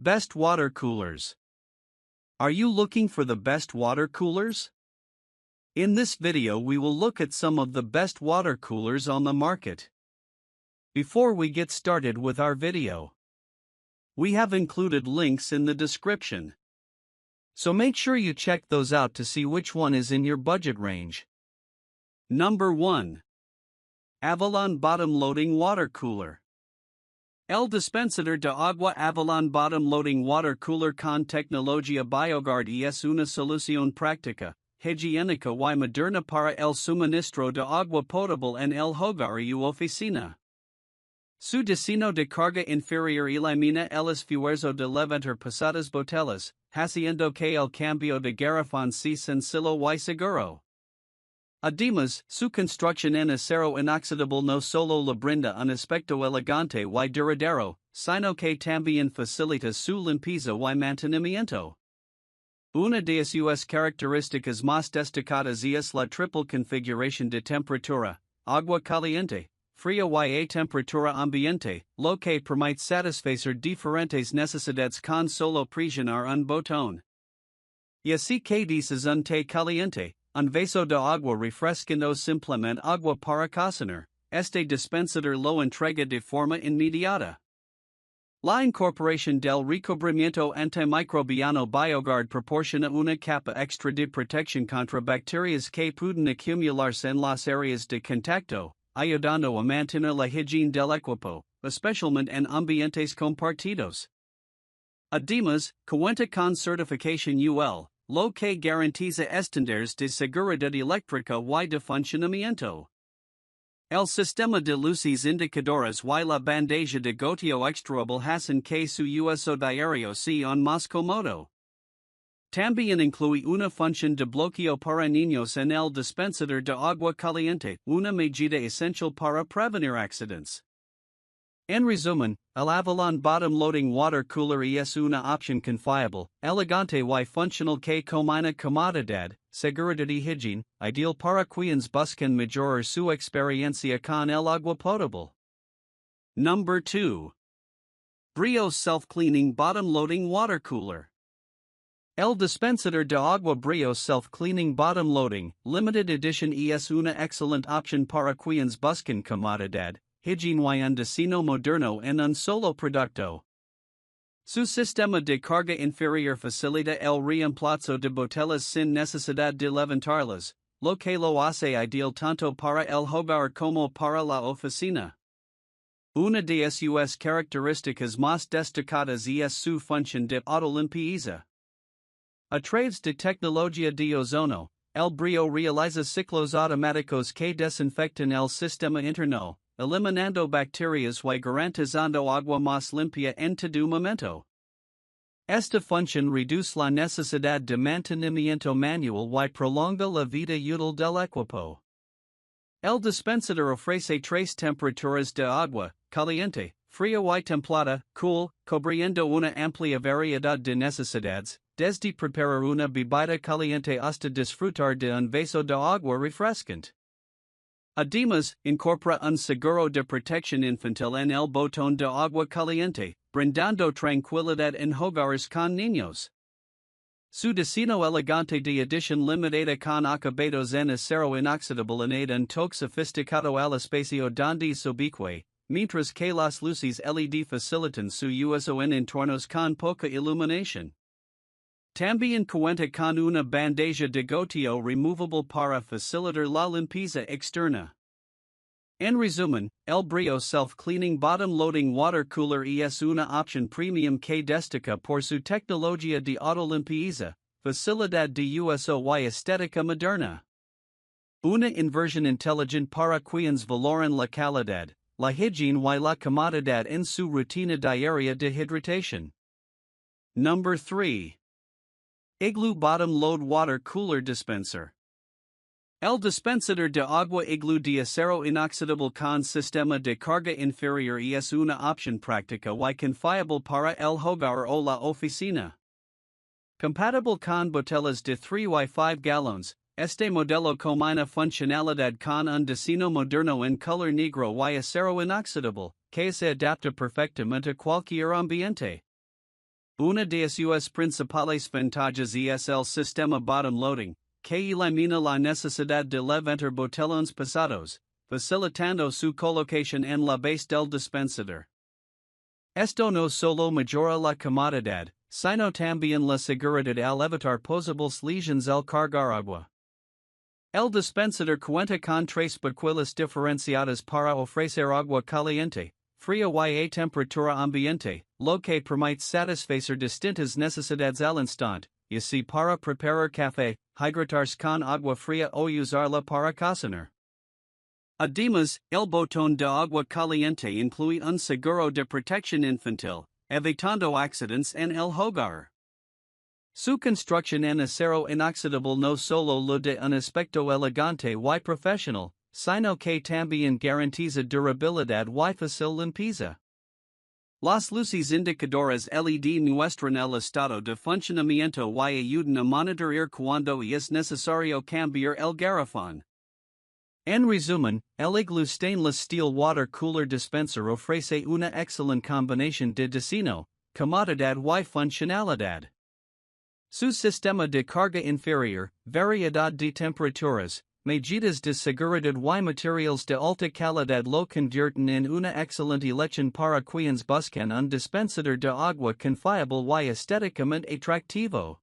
Best water coolers. Are you looking for the best water coolers? In this video we will look at some of the best water coolers on the market. Before we get started with our video, we have included links in the description. So make sure you check those out to see which one is in your budget range. Number 1. Avalon Bottom Loading Water Cooler. El Dispenser de Agua Avalon Bottom Loading Water Cooler con Tecnología Biogard es una solución práctica, higiénica y moderna para el suministro de agua potable en el hogar y oficina. Su diseño de carga inferior elimina el esfuerzo de levantar pesadas botellas, haciendo que el cambio de garrafón sea sencillo y seguro. Además, su construcción en acero inoxidable no solo le brinda un aspecto elegante y duradero, sino que también facilita su limpieza y mantenimiento. Una de sus características más destacadas es la triple configuración de temperatura, agua caliente, fría y a temperatura ambiente, lo que permite satisfacer diferentes necesidades con solo presionar un botón. Y así que dices un té caliente, un vaso de agua refrescante o simplemente agua para cocinar, este dispenser lo entrega de forma inmediata. La incorporación del recubrimiento antimicrobiano BioGuard proporciona una capa extra de protección contra bacterias que pueden acumularse en las áreas de contacto, ayudando a mantener la higiene del equipo, especialmente en ambientes compartidos. Además, cuenta con certificación UL, lo que garantiza estándares de seguridad eléctrica y de funcionamiento. El sistema de luces indicadoras y la bandeja de goteo extraíble hacen que su uso diario sea un más cómodo. También incluye una función de bloqueo para niños en el dispenser de agua caliente, una medida esencial para prevenir accidentes. En resumen, el Avalon Bottom Loading Water Cooler es una opción confiable, elegante y funcional que combina comodidad, seguridad y higiene, ideal para quienes buscan mejorar su experiencia con el agua potable. Number 2. Brio Self-Cleaning Bottom Loading Water Cooler. El Dispenser de Agua Brio Self-Cleaning Bottom Loading, Limited Edition es una excelente opción para quienes buscan comodidad, higiene y un diseño moderno en un solo producto. Su sistema de carga inferior facilita el reemplazo de botellas sin necesidad de levantarlas, lo que lo hace ideal tanto para el hogar como para la oficina. Una de sus características más destacadas es su función de autolimpieza. A través de tecnología de ozono, el Brio realiza ciclos automáticos que desinfectan el sistema interno, eliminando bacterias y garantizando agua más limpia en todo momento. Esta función reduce la necesidad de mantenimiento manual y prolonga la vida útil del equipo. El dispenser ofrece tres temperaturas de agua, caliente, fría y templada, cool, cubriendo una amplia variedad de necesidades, desde preparar una bebida caliente hasta disfrutar de un vaso de agua refrescante. Además, incorpora un seguro de protección infantil en el botón de agua caliente, brindando tranquilidad en hogares con niños. Su diseño elegante de edición limitada con acabados en acero inoxidable añade un toque sofisticado al espacio donde se ubique, mientras que las luces LED facilitan su uso en entornos con poca iluminación. También cuenta con una bandeja de goteo removable para facilitar la limpieza externa. En resumen, el Brio Self-Cleaning Bottom Loading Water Cooler es una opción premium que destaca por su tecnología de autolimpieza, facilidad de uso y estética moderna. Una inversión inteligente para quienes valoran la calidad, la higiene y la comodidad en su rutina diaria de hidratación. Number 3. Igloo Bottom Load Water Cooler Dispenser. El dispenser de agua Igloo de acero inoxidable con sistema de carga inferior es una opción práctica y confiable para el hogar o la oficina. Compatible con botellas de 3 y 5 galones, este modelo combina funcionalidad con un diseño moderno en color negro y acero inoxidable, que se adapta perfectamente a cualquier ambiente. Una de sus principales ventajas es el sistema bottom loading, que elimina la necesidad de levantar botellones pesados, facilitando su colocación en la base del dispensador. Esto no solo mejora la comodidad, sino también la seguridad al evitar posibles lesiones al cargar agua. El dispensador cuenta con tres buquillas diferenciadas para ofrecer agua caliente, fría y a temperatura ambiente, lo que permite satisfacer distintas necesidades al instante, y así para preparar café, hidratarse con agua fría o usarla para cocinar. Además, el botón de agua caliente incluye un seguro de protección infantil, evitando accidentes en el hogar. Su construcción en acero inoxidable no solo le da un aspecto elegante y profesional, sino que también garantiza durabilidad y fácil limpieza. Las luces indicadoras LED muestran el estado de funcionamiento y ayudan a monitorear cuando es necesario cambiar el garrafón. En resumen, el Igloo Stainless Steel Water Cooler Dispenser ofrece una excelente combinación de diseño, comodidad y funcionalidad. Su sistema de carga inferior, variedad de temperaturas, medidas de seguridad y materiales de alta calidad lo convierten en una excelente elección para quienes buscan un dispensador de agua confiable y estéticamente atractivo.